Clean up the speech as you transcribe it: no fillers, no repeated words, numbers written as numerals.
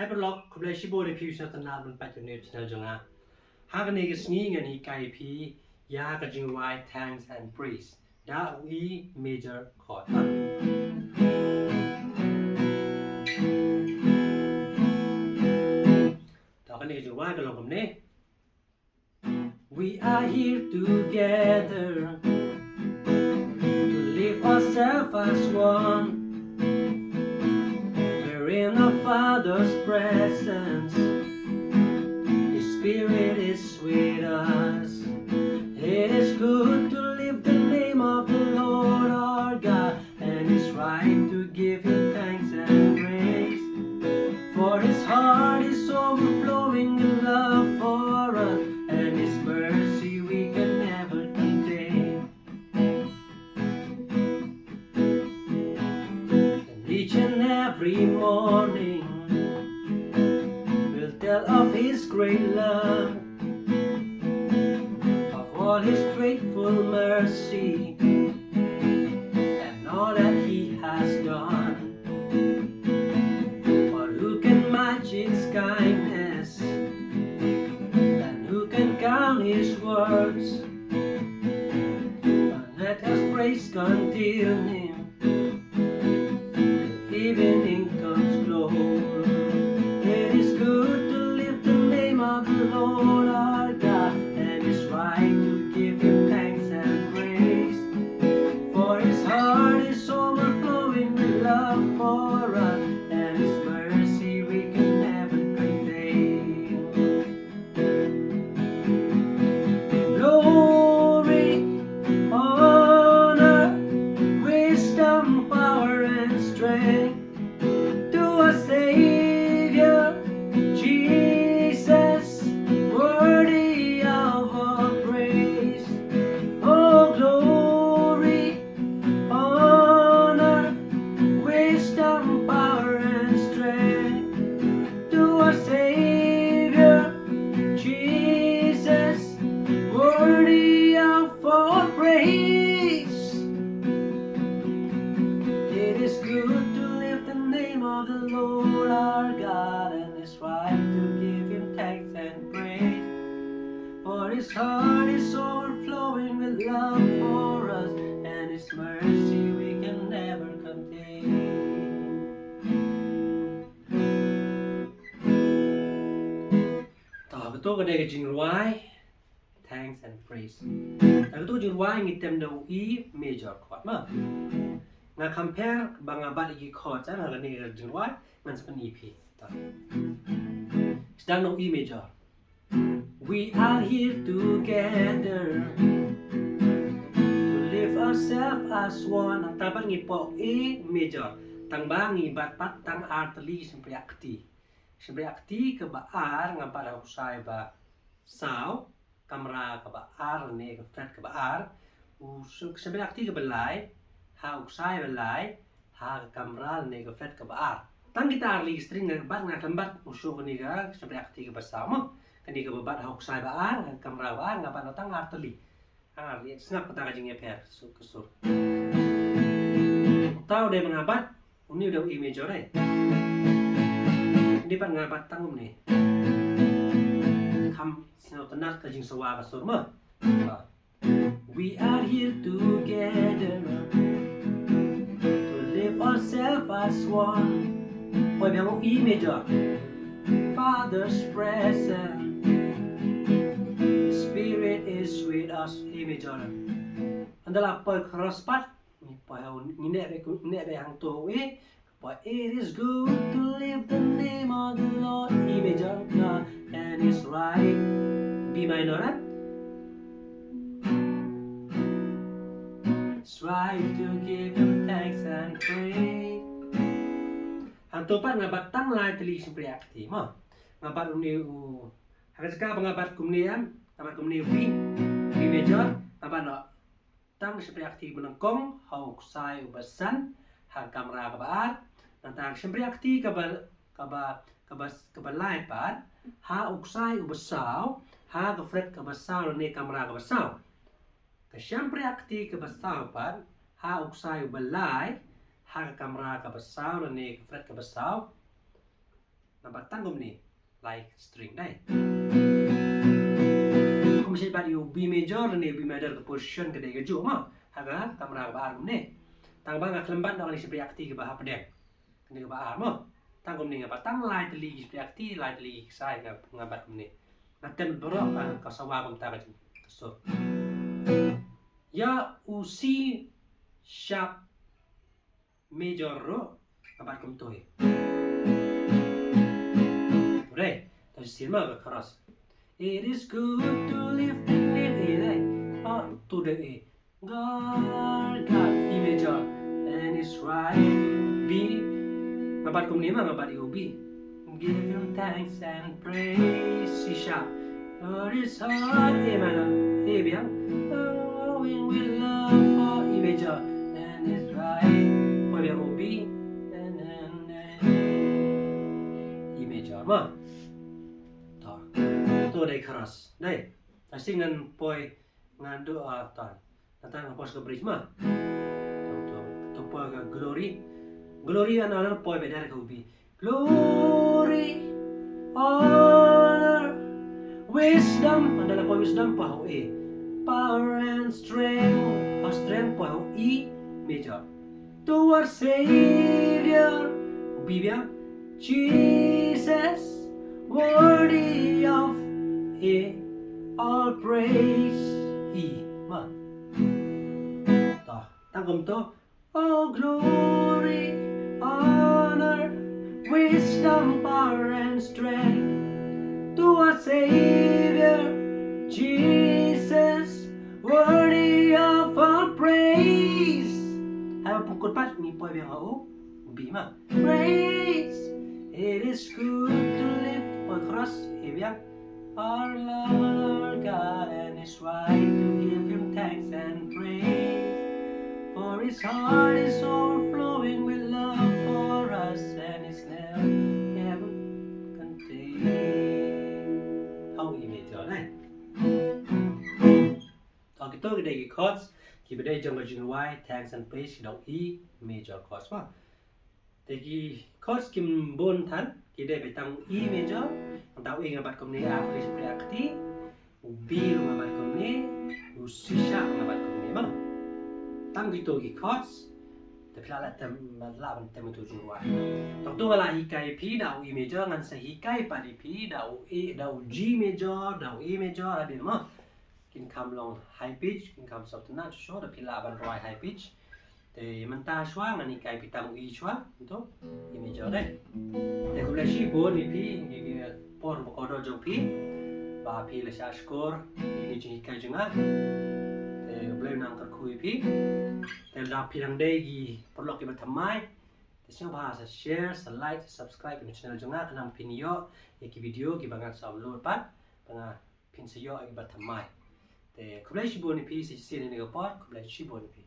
hyperlock kumle shibo de fusion tan na ban pat ne channel jonga ha ga ne ga sngi nga ni kai pi ya ga jingrwai thanks and praise da E major chord ta ga ne ga jingrwai ga long kum ne we are here together to live ourselves as one. We're in our Father's presence. His Spirit is with us. It is good to live the name of the Lord our God, and it's right to give Him thanks and praise. For His heart is overflowing with love for us, and His mercy we can never contain. And each and every morning we'll tell of His great love, of all His faithful mercy, and all that He has done. For who can match His kindness, and who can count His words? And let us praise continue till evening comes close. It is good to lift the name of the Lord our God, and it's right to give Him thanks and praise. For His heart is overflowing with love for us, and His mercy we can never contain. Glory, honor, wisdom, power, and strength to our Savior Jesus, worthy of all praise. Oh, glory, honor, wisdom, power, and strength to our Savior Jesus, worthy of all praise. It is good to lift the name of the Lord our God, and it's right to give Him thanks and praise. For His heart is overflowing with love for us, and His mercy we can never contain. Ta ga to ga ne ga jingrwai thanks and praise. Ta ga to jingrwai ngi tem do E major chord ma. Nga compare banga bat gi chord cha ga ne ga jingrwai man sa EP ta. Sta no E major. We are here together to live ourselves as one. Ang taban ngi po E major. Tang ba ngi bat pat tang artli siyempre akti. Siyempre akti ka ba R nga para usay ba sao. Kamera ka ba R ne ka fret ka ba R. Siyempre akti ka ba lai. Ha usay ba lai. Ha kamera ne ka fret ka ba R. Tang gitar li string nga bat nga kambat uso ka ni ka siyempre akti ka ba sao mo. Kani ka babat hawak sa baan, kamera baan, nga pa natang artali. Snap ka taka jing eper, kusur. Tao day mga bat, umni daw image oray. Hindi pa nga bat tangum ni. Kam sinatanat ka jing sawa ka sur mo. We are here together to live ourselves as one. Hoy biya mo image o. Father's presence. Spirit is with us, image on. Andala pa crosspat, ni pa ni nebe hang to we. But it is good to live the name of the Lord, image on God, and it's right. B minor, right? It's right to give Him thanks and praise. Ang tupan nga batang lai tali siyempre akti mo. Nga bat umni hagas ka nga bat kumniam, nga kumni V major, nga bat no tang siyempre akti mo ng kong hawak say ubasan hang kamera ka ba nang tang siyempre akti ka ba lai pat ha uksay ubasaw ha ka fret ka basaw ni kamera ka basaw ka siyempre akti ka basaw pat ha uksay ubalay ha ka kamera ka basaw ni ka fret ka basaw ngabat tangkum ni like string dai kum sei bat U B major ni B major ke position ke dai ke ju ma haga kamera ke bar kum ni tang bang aklembat dak ni seperti akti ke bah pedeng ni ke bar ma tangkum ni ngabat tang lai teli seperti akti lai teli sai ngabat kum ni natem berok ka sawa kum ta ke so ya U C sharp major ro ngabat kum toi Right, that's the chorus. It is good to lift the name to the A. God, E major, and it's right. B, ngabat kum lima, ngabat U B. Give Him thanks and praise. C sharp, Lord is hard. A minor, A biang. Flowing with love for E major, and it's right. Poi biang U B, and E major, ma. To dai chorus dai ta sing nan poi ngan do tan tang pos ke bridge ma to poi ke glory ana poi be dar ke ubi glory honor wisdom adalah poi wisdom pa ho A power and strength pa ho E major to our savior B biang Jesus worthy of all praise E ma ta tangkum to oh glory honor wisdom power and strength to our savior Jesus worthy of all praise hai pukul pat ni poi biang ho B ma praise it is good to live poi cross E biang our Lord God, and it's right to give Him thanks and praise. For His heart is overflowing with love for us, and His never contained. How E major, right? Okay, to cái chords, thì bên đây trong cái jingrwai, thanks and praise thì đọc E major chords mà. Thì cái chords kim bon than, thì đây phải tăng E major. Ang tao ngabat kum ni A tulis seperti akti, B ngabat kum ni, U C sharp ngabat kum ni ma. Tam gitu ki chords, tapi la tem tu jingrwai. Tong tu ngala hikai P dau E major ngan sa hikai pa di P dau E dau G major dau E major ada ma. Kin kam long high pitch, kin kam soft na show tapi la ban roi high pitch. Thì mình ta xóa mà ni cái bị tăng y xóa itu E major đấy. Thì cũng là si bon ni pi ni por một con dong pi ba pi là sa score ni chỉ cái chừng á. Thì bây nang cái khui pi. Thì là pi đằng đây gì por lọc cái bật thầm mai. Thì xin bà sa share, sa like, subscribe cái channel chừng á. Kanang pin yo cái video cái bangan sa upload pat bangan pin sa yo cái bật thầm mai. Thì cũng là si bon ni pi si ni cái por cũng là si bon ni pi.